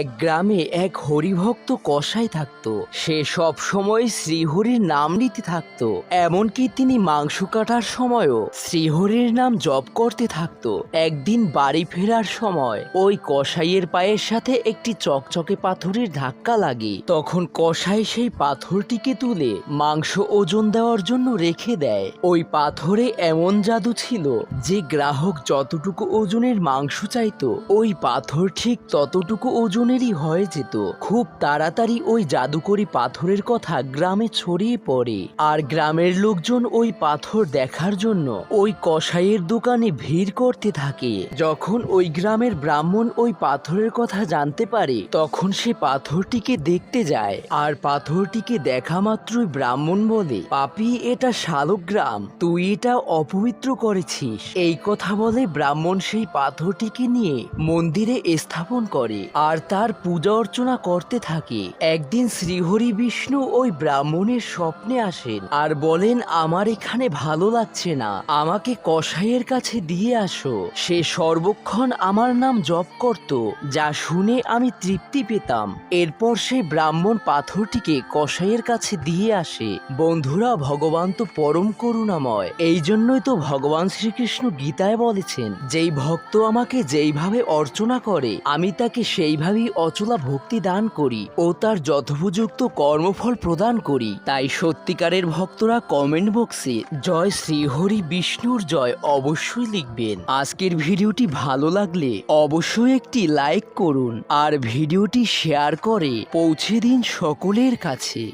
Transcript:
এক গ্রামে এক হরিভক্ত কসাই থাকত। সে সব সময় শ্রীহরির নাম নিতে থাকত। এমনকি তিনি মাংস কাটার সময়ও শ্রীহরির নাম জপ করতে থাকত। একদিন বাড়ি ফেরার সময় ওই কসাইয়ের পায়ের সাথে একটি চকচকে পাথরের ধাক্কা লাগে। তখন কসাই সেই পাথরটিকে তুলে মাংস ওজন দেওয়ার জন্য রেখে দেয়। ওই পাথরে এমন জাদু ছিল যে গ্রাহক যতটুকু ওজনের মাংস চাইতো ওই পাথর ঠিক ততটুকু ওজনেরই হয়ে যেত। খুব তাড়াতাড়ি ওই জাদুকরি পাথরের কথা গ্রামে ছড়িয়ে পড়ে, আর গ্রামের লোকজন ওই পাথর দেখার জন্য ওই কসাইয়ের দোকানে ভিড় করতে থাকে। যখন ওই গ্রামের ব্রাহ্মণ ওই পাথরের কথা জানতে পারে তখন সে পাথরটিকে দেখতে যায়, আর পাথরটিকে দেখা মাত্রই ব্রাহ্মণ বলে, পাপী, এটা শালগ্রাম, তুই এটা অপবিত্র করেছিস। এই কথা বলে ব্রাহ্মণ সেই পাথরটিকে নিয়ে মন্দিরে স্থাপন করে আর তার পূজা অর্চনা করতে থাকে। একদিন শ্রীহরি বিষ্ণু ওই ব্রাহ্মণের স্বপ্নে আসেন আর বলেন, আমার এখানে ভালো লাগছে না, আমাকে কসাইয়ের কাছে দিয়ে আসো। সে সর্বক্ষণ আমার নাম জপ করত, যা শুনে আমি তৃপ্তি পেতাম। এরপর সে ব্রাহ্মণ পাথরটিকে কসাইয়ের কাছে দিয়ে আসে। বন্ধুরা, ভগবান তো পরম করুণাময়। এই জন্যই তো ভগবান শ্রীকৃষ্ণ গীতায় বলেছেন, যেই ভক্ত আমাকে যেইভাবে অর্চনা করে আমি তাকে সেইভাবেই অচলা ভক্তি দান করি ও তার যথোপযুক্ত কর্মফল প্রদান করি। তাই সত্যিকারের ভক্তরা কমেন্ট বক্সে জয় শ্রীহরি বিষ্ণুর জয় অবশ্যই লিখবেন। আজকের ভিডিওটি ভালো লাগলে অবশ্যই একটি লাইক করুন আর ভিডিওটি শেয়ার করে পৌঁছে দিন সকলের কাছে।